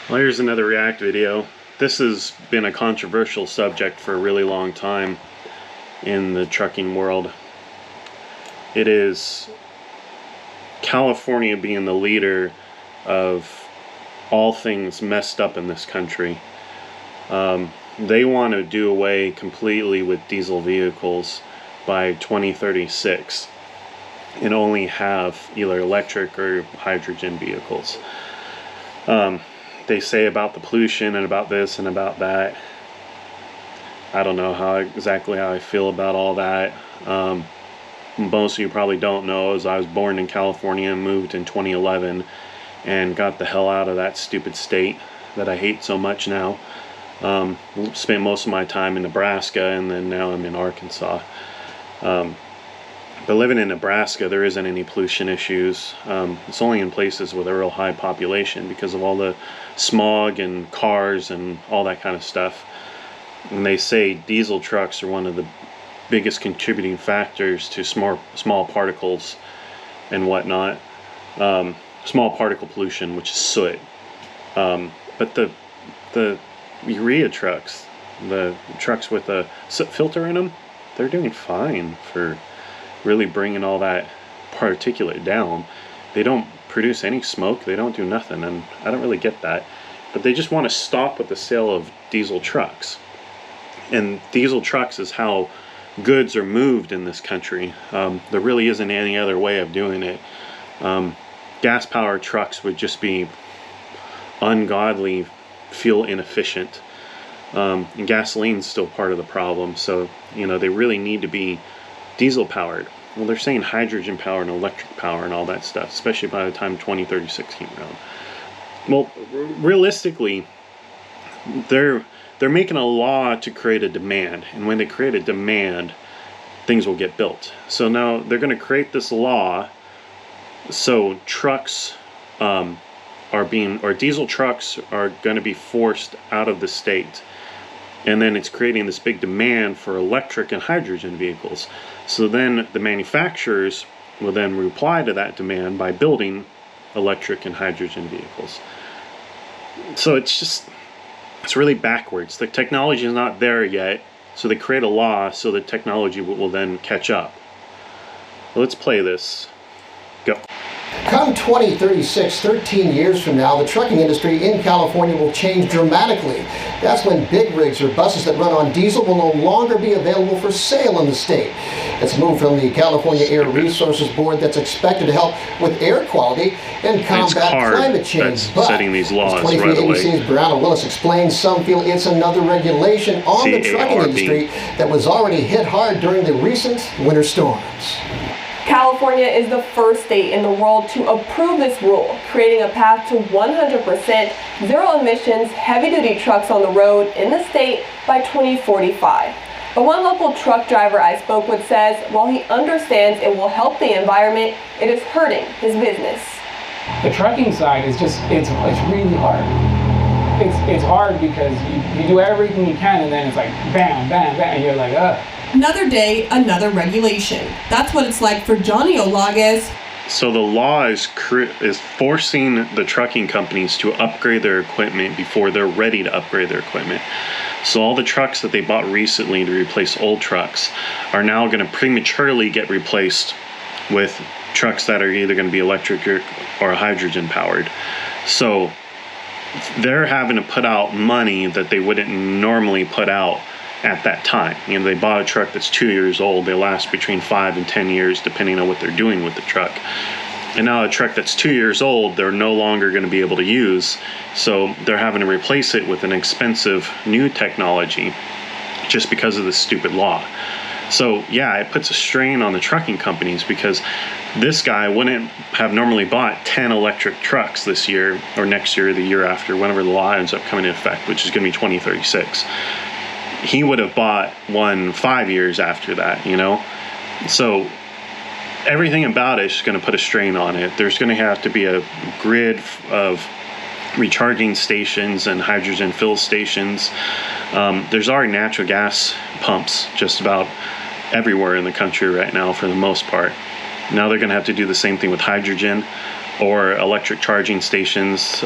Well, here's another React video. This has been a controversial subject for a really long time in the trucking world. It is California being the leader of all things messed up in this country. They want to do away completely with diesel vehicles by 2036 and only have either electric or hydrogen vehicles. They say about the pollution and about this and about that. I don't know exactly how I feel about all that. Most of you probably don't know, as I was born in California and moved in 2011 and got the hell out of that stupid state that I hate so much now. Spent most of my time in Nebraska, and then now I'm in Arkansas. But living in Nebraska, there isn't any pollution issues. It's only in places with a real high population because of all the smog and cars and all that kind of stuff. And they say diesel trucks are one of the biggest contributing factors to small particles and whatnot. Small particle pollution, which is soot. But the urea trucks, the trucks with a soot filter in them, they're doing fine for really bringing all that particulate down. They don't produce any smoke, they don't do nothing, and I don't really get that. But they just want to stop with the sale of diesel trucks. And diesel trucks is how goods are moved in this country. There really isn't any other way of doing it. Gas-powered trucks would just be ungodly, fuel inefficient. And gasoline's still part of the problem, so they really need to be diesel powered. Well, they're saying hydrogen power and electric power and all that stuff, especially by the time 2036 came around. Well, realistically, they're making a law to create a demand, and when they create a demand, things will get built. So now they're going to create this law so trucks diesel trucks are going to be forced out of the state. And then it's creating this big demand for electric and hydrogen vehicles. So then the manufacturers will then reply to that demand by building electric and hydrogen vehicles. So it's really backwards. The technology is not there yet, so they create a law so the technology will then catch up. Let's play this. Go. Come 2036, 13 years from now, the trucking industry in California will change dramatically. That's when big rigs or buses that run on diesel will no longer be available for sale in the state. It's a move from the California Air Resources Board that's expected to help with air quality and combat climate change. But setting these laws as 23 ABC's Brianna Willis explains, some feel it's another regulation on the trucking industry that was already hit hard during the recent winter storms. California is the first state in the world to approve this rule, creating a path to 100% zero emissions heavy-duty trucks on the road in the state by 2045. But one local truck driver I spoke with says while he understands it will help the environment, it is hurting his business. The trucking side is it's really hard. It's hard because you do everything you can, and then it's like bam, bam, bam, and you're like, ugh. Another day, another regulation. That's what it's like for Johnny Olagues. So the law is forcing the trucking companies to upgrade their equipment before they're ready to upgrade their equipment. So all the trucks that they bought recently to replace old trucks are now going to prematurely get replaced with trucks that are either going to be electric or hydrogen powered. So they're having to put out money that they wouldn't normally put out at that time. They bought a truck that's 2 years old. They last between 5 and 10 years depending on what they're doing with the truck. And now a truck that's 2 years old, they're no longer going to be able to use. So they're having to replace it with an expensive new technology just because of this stupid law. So yeah, it puts a strain on the trucking companies because this guy wouldn't have normally bought 10 electric trucks this year or next year or the year after, whenever the law ends up coming into effect, which is going to be 2036. He would have bought one 5 years after that, So everything about it is going to put a strain on it. There's going to have to be a grid of recharging stations and hydrogen fill stations. There's already natural gas pumps just about everywhere in the country right now for the most part. Now they're going to have to do the same thing with hydrogen. or electric charging stations.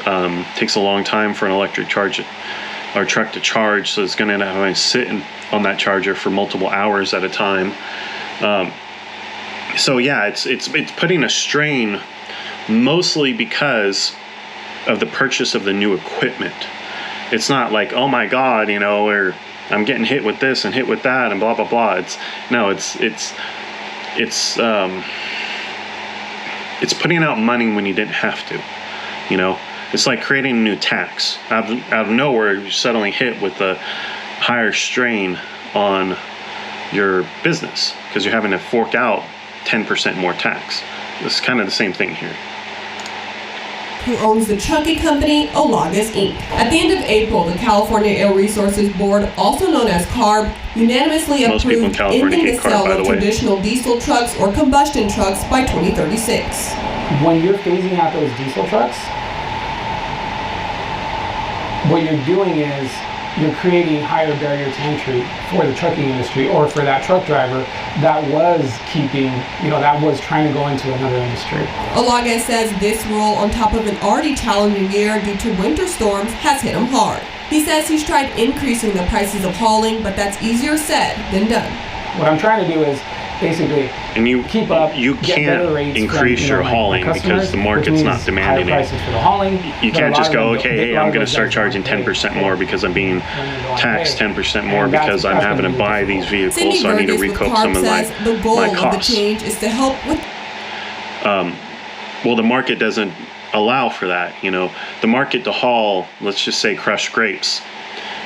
Takes a long time for an electric truck to charge, so it's going to end up having to sit on that charger for multiple hours at a time. So yeah, it's putting a strain, mostly because of the purchase of the new equipment. It's not like, oh my God, or I'm getting hit with this and hit with that and blah blah blah. It's putting out money when you didn't have to. It's like creating a new tax. Out of nowhere, you're suddenly hit with a higher strain on your business because you're having to fork out 10% more tax. It's kind of the same thing here. Who owns the trucking company Olagas Inc. At the end of April, the California Air Resources Board, also known as CARB, unanimously Most people in approved California ending the hate CARB, sale by the of way. traditional diesel trucks or combustion trucks by 2036. When you're phasing out those diesel trucks, what you're doing is you're creating higher barrier to entry for the trucking industry, or for that truck driver that was trying to go into another industry. Olagas says this rule, on top of an already challenging year due to winter storms, has hit him hard. He says he's tried increasing the prices of hauling, but that's easier said than done. What I'm trying to do is basically keep up. You get can't better rates increase from, your my hauling customers, because the which market's means not demanding higher it. prices for the hauling. You but can't a just lot go, of them okay, don't- hey, a lot I'm of going to those start guys charging don't 10% pay. more because I'm being taxed 10% more And that's- because I'm that's having to gonna be buy these difficult. vehicles, so I need to Cindy Burgess with recoup CARB some of says the goal my of the costs. change is to help with Well, the market doesn't allow for that. The market to haul, let's just say crushed grapes,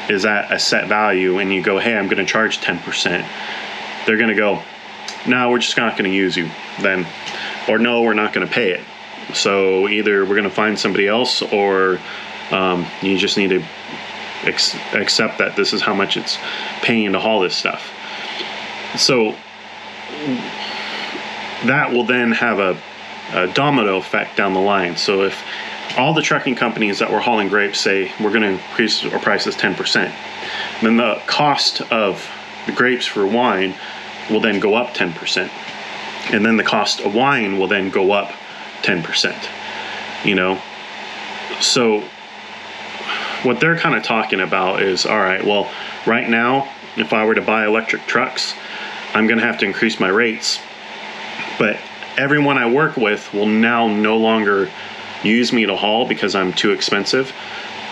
is at a set value, and you go, hey, I'm going to charge 10%. They're going to go, no, we're just not going to use you then. Or no, we're not going to pay it. So either we're going to find somebody else, or you just need to accept that this is how much it's paying to haul this stuff. So that will then have a domino effect down the line. So if all the trucking companies that were hauling grapes say we're going to increase our prices 10%, then the cost of the grapes for wine will then go up 10%. And then the cost of wine will then go up 10%. So what they're kind of talking about is, all right, well, right now, if I were to buy electric trucks, I'm going to have to increase my rates. But everyone I work with will now no longer use me to haul because I'm too expensive.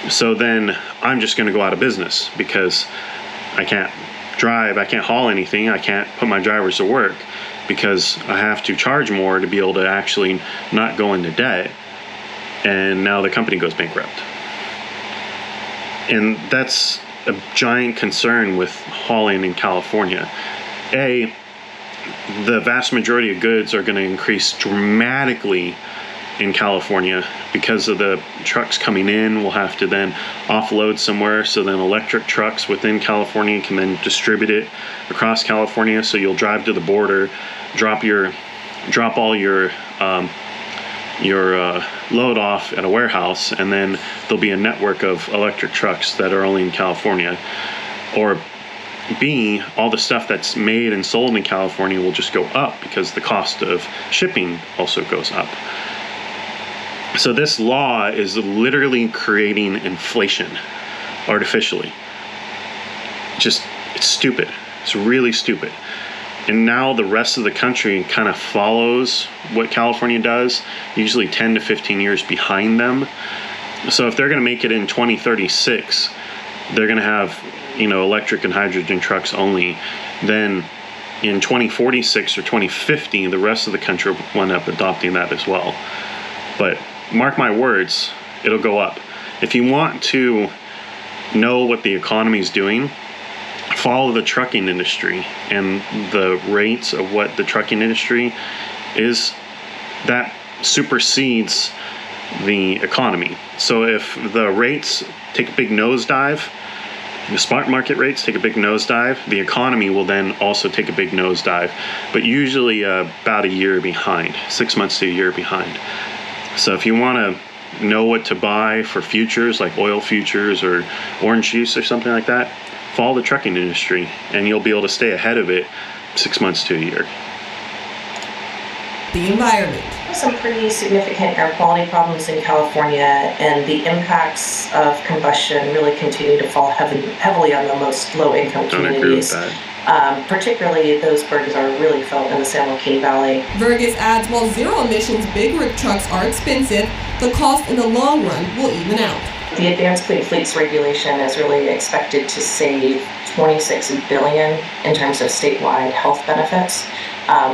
So then I'm just going to go out of business because I can't drive, I can't haul anything, I can't put my drivers to work because I have to charge more to be able to actually not go into debt. And now the company goes bankrupt. And that's a giant concern with hauling in California. The vast majority of goods are going to increase dramatically in California because of the trucks coming in. We'll have to then offload somewhere, so then electric trucks within California can then distribute it across California. So you'll drive to the border, drop all your load off at a warehouse, and then there'll be a network of electric trucks that are only in California. Or B, all the stuff that's made and sold in California will just go up because the cost of shipping also goes up. So this law is literally creating inflation artificially. It's stupid. It's really stupid. And now the rest of the country kind of follows what California does, usually 10 to 15 years behind them. So if they're going to make it in 2036, they're going to have electric and hydrogen trucks only. Then in 2046 or 2050, the rest of the country will end up adopting that as well. But mark my words, it'll go up. If you want to know what the economy is doing, follow the trucking industry and the rates of what the trucking industry is. That supersedes the economy. So if the rates take a big nosedive, the spot market rates take a big nosedive, the economy will then also take a big nosedive, but usually about a year behind, 6 months to a year behind. So if you want to know what to buy for futures, like oil futures or orange juice or something like that, follow the trucking industry and you'll be able to stay ahead of it 6 months to a year. the environment. having some pretty significant air quality problems in California, and the impacts of combustion really continue to fall heavily on the most low-income Don't agree with communities. that. Particularly, those burdens are really felt in the San Joaquin Valley. Vergas adds while zero-emissions big rig trucks are expensive, the cost in the long run will even out. The Advanced Clean Fleets regulation is really expected to save $26 billion in terms of statewide health benefits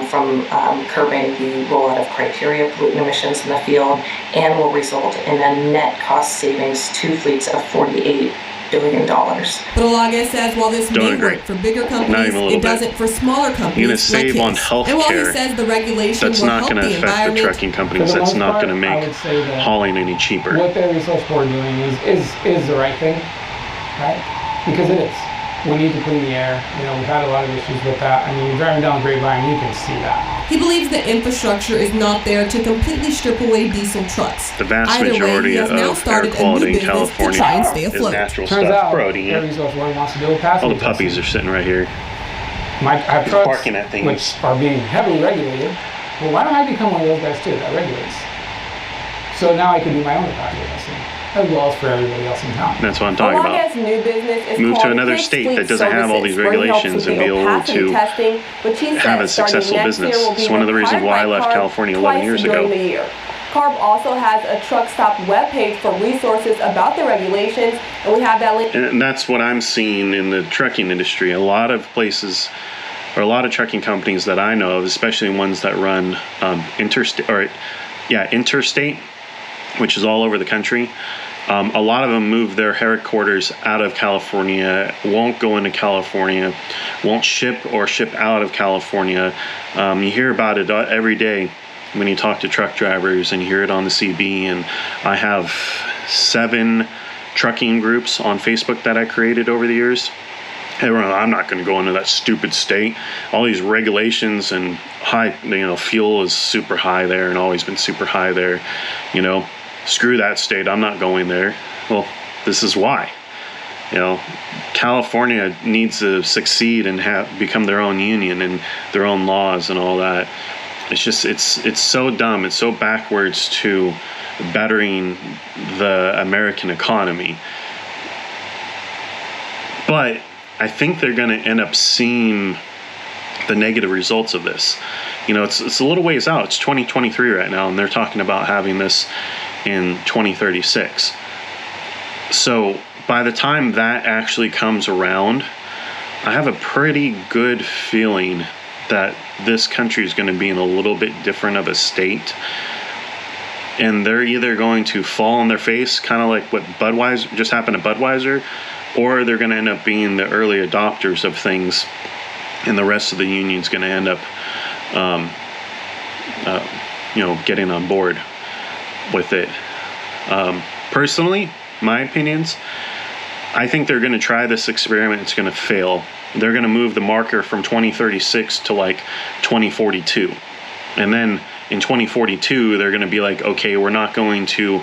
from curbing the rollout of criteria pollutant emissions in the field, and will result in a net cost savings to fleets of $48 billion. But Olague says while this Don't may agree. work for bigger Not companies, even a little it bit. doesn't for smaller companies. You're going to save like on his. health And while he care. says the regulation That's will not help going to the affect the environment, trucking companies. For the That's most not part, going to I make would say that hauling any cheaper. what the resource board doing is the right thing, right? Because it is. We need to clean the air. You know, we've had a lot of issues with that. I mean, you're driving down Grapevine, you can see that. he believes the infrastructure is not there to completely strip away diesel trucks. The vast Either way, majority he has of now air started a quality new in business to California try and stay is afloat. natural Turns stuff. out, Protein. the resource board wants to do a All passenger the puppies are testing. sitting right here. I have He's trucks, barking at things. which are being heavily regulated. Well, why don't I become one of those guys too that regulates? So now I can do my own passenger testing, as well as for everybody else in town. That's what I'm talking about. Olague's new business is Move to called another His state Fleet that doesn't have all Services, these where he helps regulations with and the be able opacity to testing, which he have says a starting successful next business. year will be It's one of the reasons required why I by left CARB California 11 twice years during ago. the year. CARB also has a truck stop webpage for resources about the regulations, and we have that link. And that's what I'm seeing in the trucking industry. A lot of places, or a lot of trucking companies that I know of, especially ones that run interstate, which is all over the country. A lot of them move their headquarters out of California, won't go into California, won't ship out of California. You hear about it every day when you talk to truck drivers, and you hear it on the CB. And I have 7 trucking groups on Facebook that I created over the years. Everyone, I'm not going to go into that stupid state. All these regulations and high, fuel is super high there and always been super high there. Screw that state. I'm not going there. Well, this is why. California needs to succeed and become their own union and their own laws and all that. It's just, it's so dumb. It's so backwards to bettering the American economy. But I think they're going to end up seeing the negative results of this. It's a little ways out. It's 2023 right now, and they're talking about having this in 2036. So by the time that actually comes around, I have a pretty good feeling that this country is going to be in a little bit different of a state. And they're either going to fall on their face, kind of like what Budweiser just happened to Budweiser, or they're going to end up being the early adopters of things, and the rest of the union's going to end up, getting on board with it. Personally, my opinions, I think they're going to try this experiment. It's going to fail. They're going to move the marker from 2036 to like 2042. And then in 2042, they're going to be like, okay, we're not going to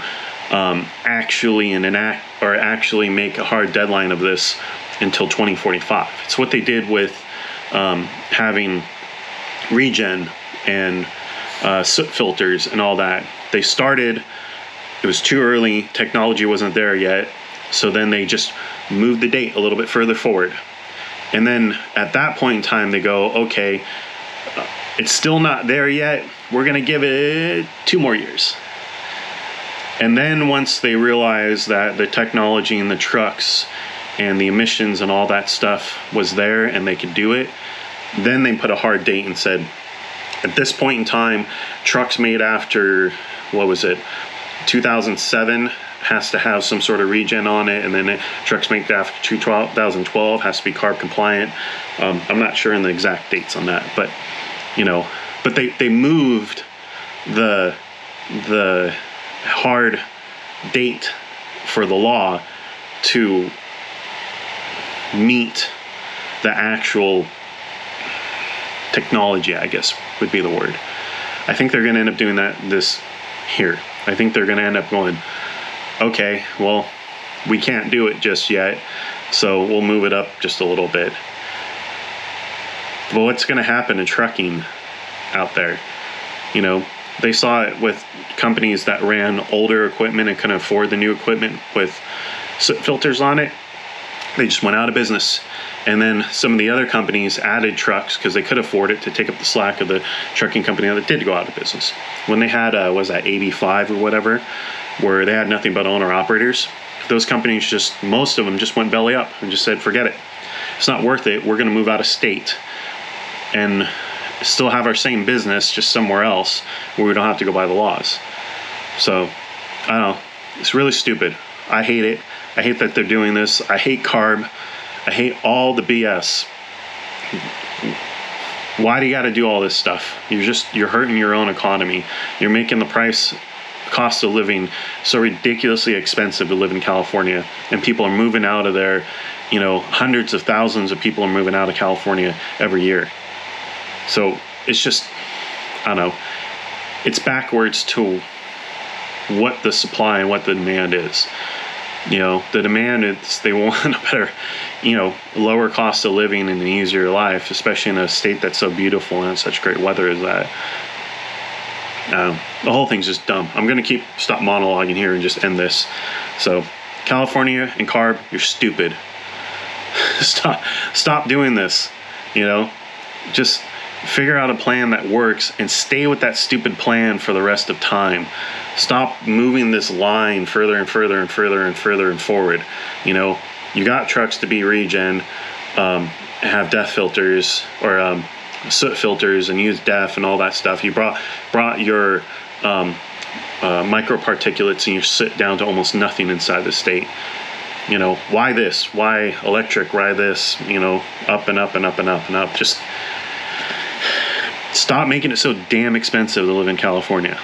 actually make a hard deadline of this until 2045. It's what they did with having regen and soot filters and all that. They started, it was too early, technology wasn't there yet, so then they just moved the date a little bit further forward. And then at that point in time, they go, okay, it's still not there yet, we're going to give it 2 more years. And then once they realize that the technology in the trucks and the emissions and all that stuff was there and they could do it, then they put a hard date and said, at this point in time, trucks made after, 2007 has to have some sort of regen on it, and then trucks made after 2012 has to be CARB compliant. I'm not sure on the exact dates on that, but they moved the hard date for the law to meet the actual technology, I guess would be the word. I think they're going to end up doing this here. I think they're going to end up going, okay, well, we can't do it just yet, so we'll move it up just a little bit. But what's going to happen to trucking out there? They saw it with companies that ran older equipment and couldn't afford the new equipment with soot filters on it. They just went out of business. And then some of the other companies added trucks because they could afford it to take up the slack of the trucking company that did go out of business. When they had, was that 85 or whatever, where they had nothing but owner operators, those companies just, most of them just went belly up and just said, forget it. It's not worth it. We're going to move out of state and still have our same business just somewhere else where we don't have to go by the laws. So, I don't know. It's really stupid. I hate it. I hate that they're doing this. I hate CARB. I hate all the BS. Why do you got to do all this stuff? You're hurting your own economy. You're making the cost of living so ridiculously expensive to live in California, and people are moving out of there. You know, hundreds of thousands of people are moving out of California every year. So it's just, I don't know, it's backwards to what the supply and what the demand is. You know, the demand is they want a better, lower cost of living and an easier life, especially in a state that's so beautiful and such great weather as that. The whole thing's just dumb. I'm going to stop monologuing here and just end this. So, California and CARB, you're stupid. Stop doing this. Just figure out a plan that works and stay with that stupid plan for the rest of time. Stop moving this line further and further and further and further and forward. You got trucks to be regen, have DEF filters or soot filters and use DEF and all that stuff. You brought your microparticulates and your soot down to almost nothing inside the state. Why this? Why electric? Why this? Up and up and up and up and up. Just stop making it so damn expensive to live in California.